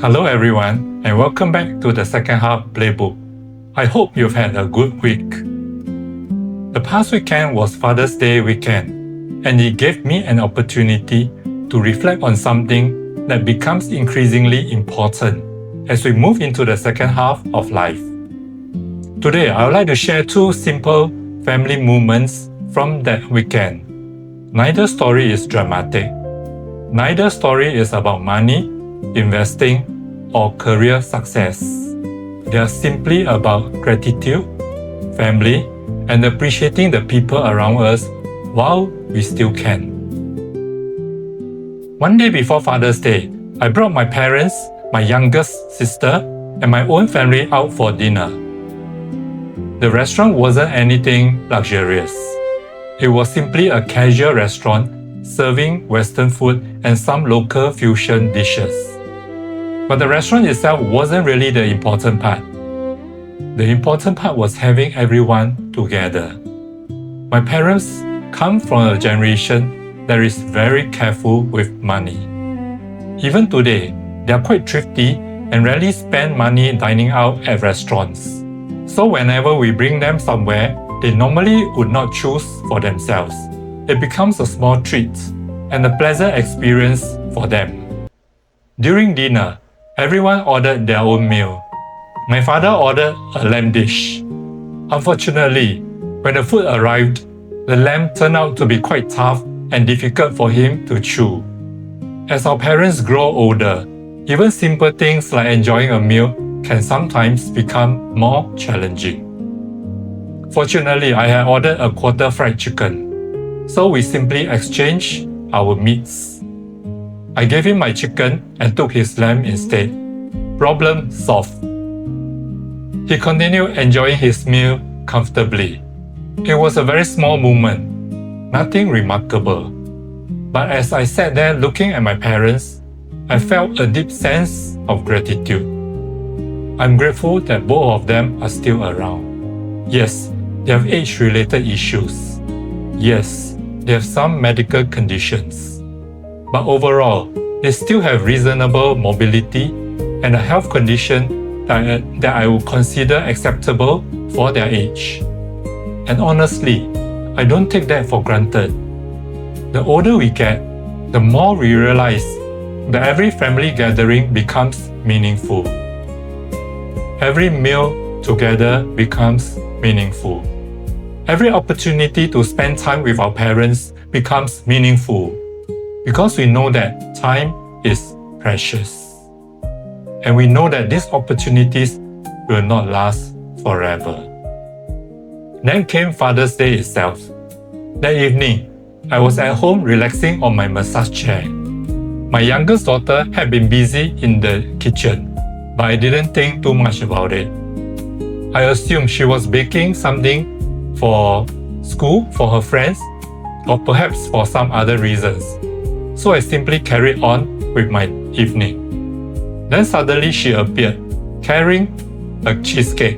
Hello everyone, and welcome back to the second half Playbook. I hope you've had a good week. The past weekend was Father's Day weekend, and it gave me an opportunity to reflect on something that becomes increasingly important as we move into the second half of life. Today, I would like to share two simple family moments from that weekend. Neither story is dramatic. Neither story is about money, investing, or career success. They are simply about gratitude, family, and appreciating the people around us while we still can. One day before Father's Day, I brought my parents, my youngest sister, and my own family out for dinner. The restaurant wasn't anything luxurious. It was simply a casual restaurant serving Western food and some local fusion dishes. But the restaurant itself wasn't really the important part. The important part was having everyone together. My parents come from a generation that is very careful with money. Even today, they are quite thrifty and rarely spend money dining out at restaurants. So whenever we bring them somewhere, they normally would not choose for themselves. It becomes a small treat and a pleasant experience for them. During dinner, everyone ordered their own meal. My father ordered a lamb dish. Unfortunately, when the food arrived, the lamb turned out to be quite tough and difficult for him to chew. As our parents grow older, even simple things like enjoying a meal can sometimes become more challenging. Fortunately, I had ordered a quarter fried chicken, so we simply exchanged our meats. I gave him my chicken and took his lamb instead. Problem solved. He continued enjoying his meal comfortably. It was a very small moment, nothing remarkable. But as I sat there looking at my parents, I felt a deep sense of gratitude. I'm grateful that both of them are still around. Yes, they have age-related issues. Yes, they have some medical conditions. But overall, they still have reasonable mobility and a health condition that I would consider acceptable for their age. And honestly, I don't take that for granted. The older we get, the more we realize that every family gathering becomes meaningful. Every meal together becomes meaningful. Every opportunity to spend time with our parents becomes meaningful. Because we know that time is precious. And we know that these opportunities will not last forever. Then came Father's Day itself. That evening, I was at home relaxing on my massage chair. My youngest daughter had been busy in the kitchen, but I didn't think too much about it. I assumed she was baking something for school, for her friends, or perhaps for some other reasons. So I simply carried on with my evening. Then suddenly she appeared, carrying a cheesecake.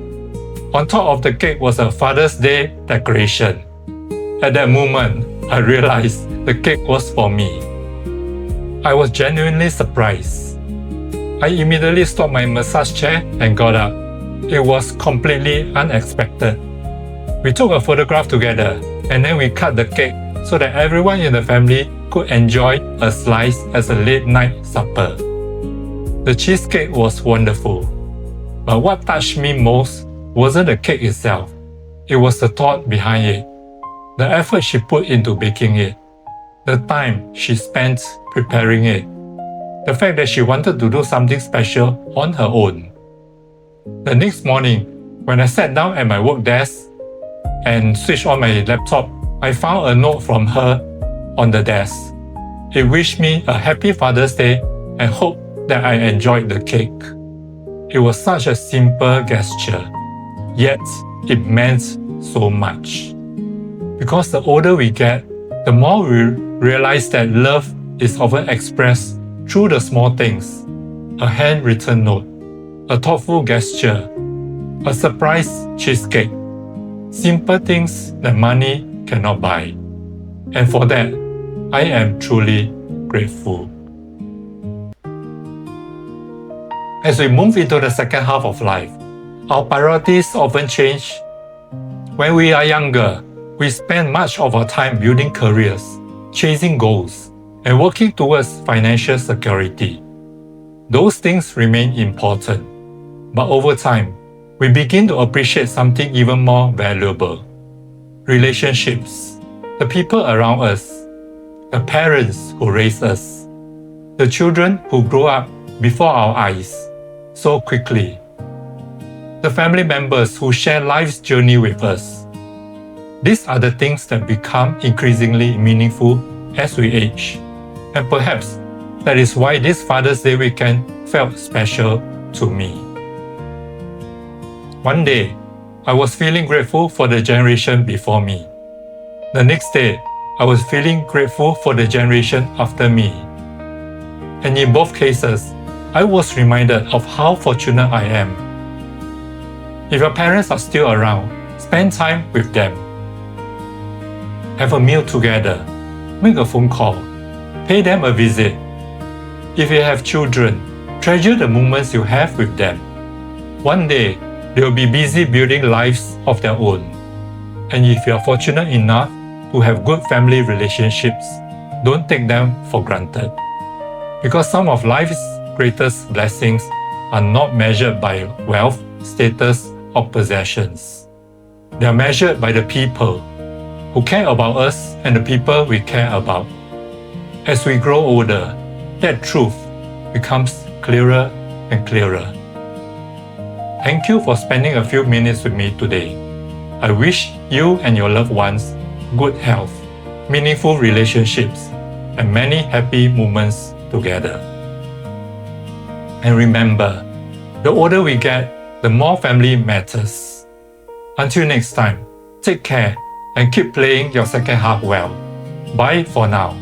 On top of the cake was a Father's Day decoration. At that moment, I realized the cake was for me. I was genuinely surprised. I immediately stopped my massage chair and got up. It was completely unexpected. We took a photograph together, and then we cut the cake so that everyone in the family could enjoy a slice as a late-night supper. The cheesecake was wonderful, but what touched me most wasn't the cake itself. It was the thought behind it, the effort she put into baking it, the time she spent preparing it, the fact that she wanted to do something special on her own. The next morning, when I sat down at my work desk and switched on my laptop, I found a note from her on the desk. It wished me a happy Father's Day and hoped that I enjoyed the cake. It was such a simple gesture, yet it meant so much. Because the older we get, the more we realize that love is often expressed through the small things. A handwritten note, a thoughtful gesture, a surprise cheesecake. Simple things that money cannot buy. And for that, I am truly grateful. As we move into the second half of life, our priorities often change. When we are younger, we spend much of our time building careers, chasing goals, and working towards financial security. Those things remain important, but over time, we begin to appreciate something even more valuable: relationships, the people around us, the parents who raised us, the children who grew up before our eyes so quickly, the family members who share life's journey with us. These are the things that become increasingly meaningful as we age, and perhaps that is why this Father's Day weekend felt special to me. One day, I was feeling grateful for the generation before me. The next day, I was feeling grateful for the generation after me. And in both cases, I was reminded of how fortunate I am. If your parents are still around, spend time with them. Have a meal together, make a phone call, pay them a visit. If you have children, treasure the moments you have with them. One day, they will be busy building lives of their own. And if you are fortunate enough to have good family relationships, don't take them for granted. Because some of life's greatest blessings are not measured by wealth, status, or possessions. They are measured by the people who care about us and the people we care about. As we grow older, that truth becomes clearer and clearer. Thank you for spending a few minutes with me today. I wish you and your loved ones good health, meaningful relationships, and many happy moments together. And remember, the older we get, the more family matters. Until next time, take care and keep playing your second half well. Bye for now.